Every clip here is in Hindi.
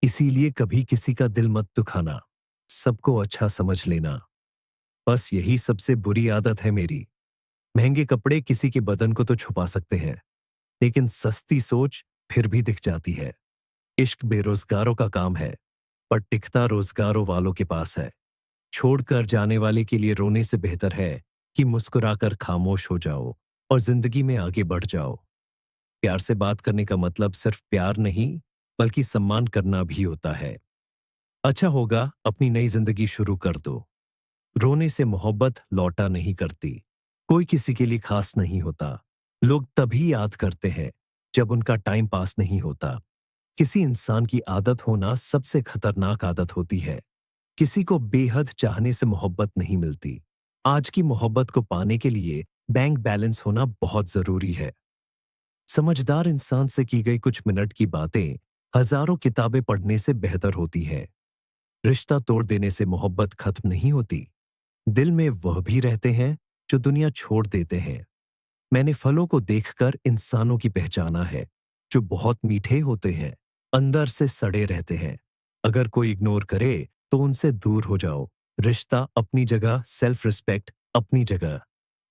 इसीलिए कभी किसी का दिल मत दुखाना, सबको अच्छा समझ लेना। बस यही सबसे बुरी आदत है मेरी। महंगे कपड़े किसी के बदन को तो छुपा सकते हैं, लेकिन सस्ती सोच फिर भी दिख जाती है। इश्क बेरोजगारों का काम है, पर टिकता रोजगारों वालों के पास है। छोड़कर जाने वाले के लिए रोने से बेहतर है कि मुस्कुराकर खामोश हो जाओ और जिंदगी में आगे बढ़ जाओ। प्यार से बात करने का मतलब सिर्फ प्यार नहीं, बल्कि सम्मान करना भी होता है। अच्छा होगा अपनी नई जिंदगी शुरू कर दो। रोने से मोहब्बत लौटा नहीं करती। कोई किसी के लिए खास नहीं होता। लोग तभी याद करते हैं जब उनका टाइम पास नहीं होता। किसी इंसान की आदत होना सबसे खतरनाक आदत होती है। किसी को बेहद चाहने से मोहब्बत नहीं मिलती। आज की मोहब्बत को पाने के लिए बैंक बैलेंस होना बहुत जरूरी है। समझदार इंसान से की गई कुछ मिनट की बातें हजारों किताबें पढ़ने से बेहतर होती है। रिश्ता तोड़ देने से मोहब्बत खत्म नहीं होती। दिल में वह भी रहते हैं जो दुनिया छोड़ देते हैं। मैंने फलों को देखकर इंसानों की पहचाना है, जो बहुत मीठे होते हैं, अंदर से सड़े रहते हैं। अगर कोई इग्नोर करे तो उनसे दूर हो जाओ। रिश्ता अपनी जगह, सेल्फ रिस्पेक्ट अपनी जगह।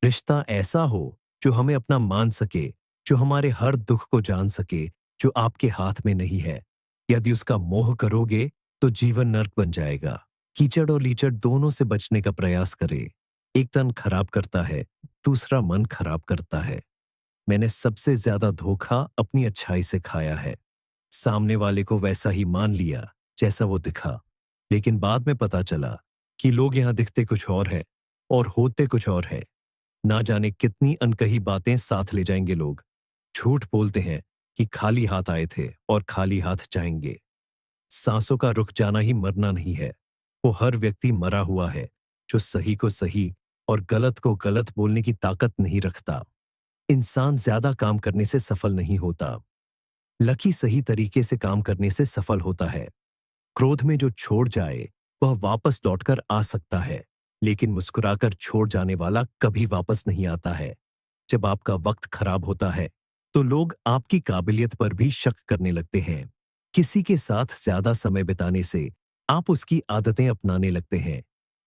रिश्ता ऐसा हो जो हमें अपना मान सके, जो हमारे हर दुख को जान सके, जो आपके हाथ में नहीं है। यदि उसका मोह करोगे तो जीवन नर्क बन जाएगा। कीचड़ और लीचड़ दोनों से बचने का प्रयास करें। एक तन खराब करता है, दूसरा मन खराब करता है। मैंने सबसे ज्यादा धोखा अपनी अच्छाई से खाया है। सामने वाले को वैसा ही मान लिया जैसा वो दिखा, लेकिन बाद में पता चला कि लोग यहां दिखते कुछ और है और होते कुछ और है। ना जाने कितनी अनकही बातें साथ ले जाएंगे लोग। झूठ बोलते हैं कि खाली हाथ आए थे और खाली हाथ जाएंगे। सांसों का रुक जाना ही मरना नहीं है। वो हर व्यक्ति मरा हुआ है जो सही को सही और गलत को गलत बोलने की ताकत नहीं रखता। इंसान ज्यादा काम करने से सफल नहीं होता। लकी सही तरीके से काम करने से सफल होता है। क्रोध में जो छोड़ जाए वह वापस लौटकर आ सकता है, लेकिन मुस्कुराकर छोड़ जाने वाला कभी वापस नहीं आता है। जब आपका वक्त खराब होता है तो लोग आपकी काबिलियत पर भी शक करने लगते हैं। किसी के साथ ज्यादा समय बिताने से आप उसकी आदतें अपनाने लगते हैं।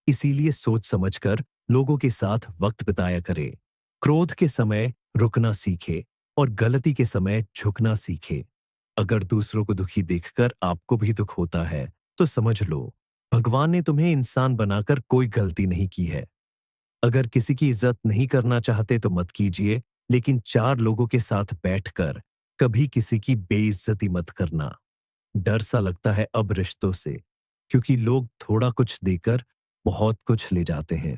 इसीलिए सोच समझकर लोगों के साथ वक्त बिताया करें। क्रोध के समय रुकना सीखे और गलती के समय झुकना सीखे। अगर दूसरों को दुखी देखकर आपको भी दुख होता है तो समझ लो, भगवान ने तुम्हें इंसान बनाकर कोई गलती नहीं की है। अगर किसी की इज्जत नहीं करना चाहते तो मत कीजिए, लेकिन चार लोगों के साथ बैठकर कभी किसी की बेइज्जती मत करना। डर सा लगता है अब रिश्तों से, क्योंकि लोग थोड़ा कुछ देकर बहुत कुछ ले जाते हैं।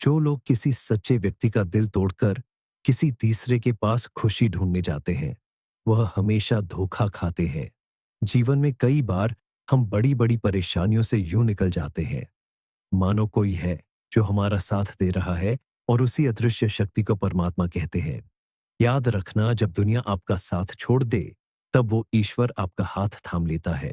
जो लोग किसी सच्चे व्यक्ति का दिल तोड़कर किसी तीसरे के पास खुशी ढूंढने जाते हैं, वह हमेशा धोखा खाते हैं। जीवन में कई बार हम बड़ी बड़ी परेशानियों से यूं निकल जाते हैं, मानो कोई है जो हमारा साथ दे रहा है, और उसी अदृश्य शक्ति को परमात्मा कहते हैं। याद रखना, जब दुनिया आपका साथ छोड़ दे तब वो ईश्वर आपका हाथ थाम लेता है।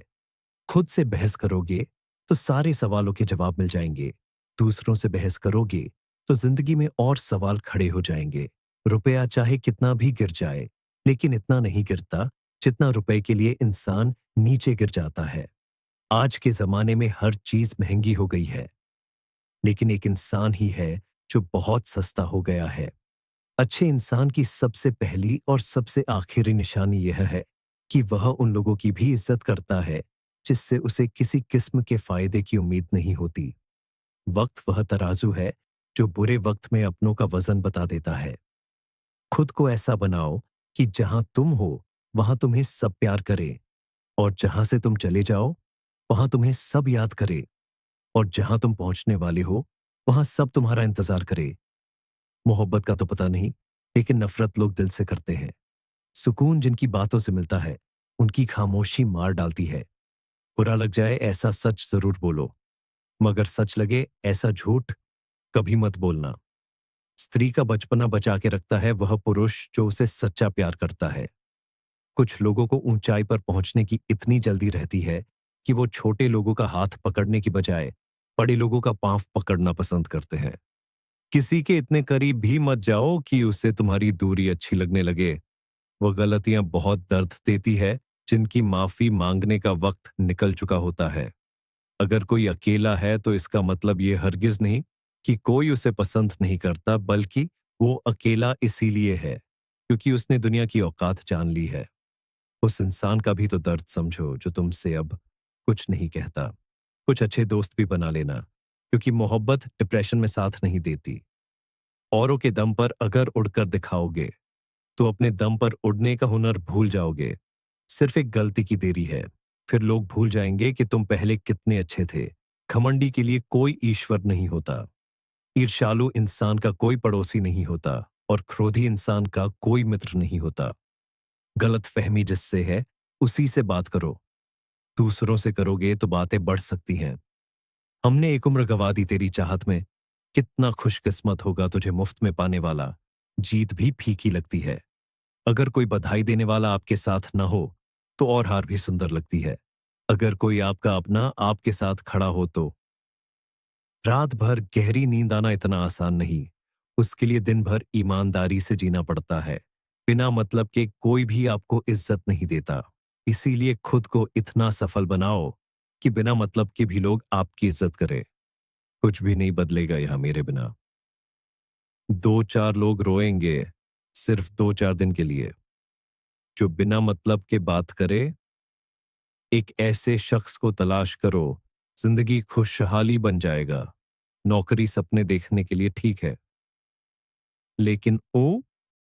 खुद से बहस करोगे तो सारे सवालों के जवाब मिल जाएंगे। दूसरों से बहस करोगे तो जिंदगी में और सवाल खड़े हो जाएंगे। रुपया चाहे कितना भी गिर जाए, लेकिन इतना नहीं गिरता जितना रुपए के लिए इंसान नीचे गिर जाता है। आज के जमाने में हर चीज महंगी हो गई है, लेकिन एक इंसान ही है जो बहुत सस्ता हो गया है। अच्छे इंसान की सबसे पहली और सबसे आखिरी निशानी यह है कि वह उन लोगों की भी इज्जत करता है जिससे उसे किसी किस्म के फायदे की उम्मीद नहीं होती। वक्त वह तराजू है जो बुरे वक्त में अपनों का वजन बता देता है। खुद को ऐसा बनाओ कि जहां तुम हो वहां तुम्हें सब प्यार करे, और जहां से तुम चले जाओ वहां तुम्हें सब याद करे, और जहां तुम पहुंचने वाले हो वहां सब तुम्हारा इंतजार करे। मोहब्बत का तो पता नहीं, लेकिन नफरत लोग दिल से करते हैं। सुकून जिनकी बातों से मिलता है, उनकी खामोशी मार डालती है। बुरा लग जाए ऐसा सच जरूर बोलो, मगर सच लगे ऐसा झूठ कभी मत बोलना। स्त्री का बचपना बचा के रखता है वह पुरुष जो उसे सच्चा प्यार करता है। कुछ लोगों को ऊंचाई पर पहुंचने की इतनी जल्दी रहती है कि वो छोटे लोगों का हाथ पकड़ने की बजाय बड़े लोगों का पांव पकड़ना पसंद करते हैं। किसी के इतने करीब भी मत जाओ कि उससे तुम्हारी दूरी अच्छी लगने लगे। वह गलतियां बहुत दर्द देती है जिनकी माफी मांगने का वक्त निकल चुका होता है। अगर कोई अकेला है तो इसका मतलब ये हरगिज नहीं कि कोई उसे पसंद नहीं करता, बल्कि वो अकेला इसीलिए है क्योंकि उसने दुनिया की औकात जान ली है। उस इंसान का भी तो दर्द समझो जो तुमसे अब कुछ नहीं कहता। कुछ अच्छे दोस्त भी बना लेना, क्योंकि मोहब्बत डिप्रेशन में साथ नहीं देती। औरों के दम पर अगर उड़कर दिखाओगे तो अपने दम पर उड़ने का हुनर भूल जाओगे। सिर्फ एक गलती की देरी है, फिर लोग भूल जाएंगे कि तुम पहले कितने अच्छे थे। घमंडी के लिए कोई ईश्वर नहीं होता, ईर्ष्यालु इंसान का कोई पड़ोसी नहीं होता, और क्रोधी इंसान का कोई मित्र नहीं होता। गलत फहमी जिससे है उसी से बात करो। दूसरों से करोगे तो बातें बढ़ सकती हैं। हमने एक उम्र गंवा दी तेरी चाहत में। कितना खुशकिस्मत होगा तुझे मुफ्त में पाने वाला। जीत भी फीकी लगती है। अगर कोई बधाई देने वाला आपके साथ न हो तो और हार भी सुंदर लगती है। अगर कोई आपका अपना आपके साथ खड़ा हो तो रात भर गहरी नींद आना इतना आसान नहीं। उसके लिए दिन भर ईमानदारी से जीना पड़ता है। बिना मतलब के कोई भी आपको इज्जत नहीं देता। इसीलिए खुद को इतना सफल बनाओ कि बिना मतलब के भी लोग आपकी इज्जत करें। कुछ भी नहीं बदलेगा यहां मेरे बिना। दो चार लोग रोएंगे, सिर्फ दो चार दिन के लिए। जो बिना मतलब के बात करे, एक ऐसे शख्स को तलाश करो। जिंदगी खुशहाली बन जाएगा। नौकरी सपने देखने के लिए ठीक है, लेकिन वो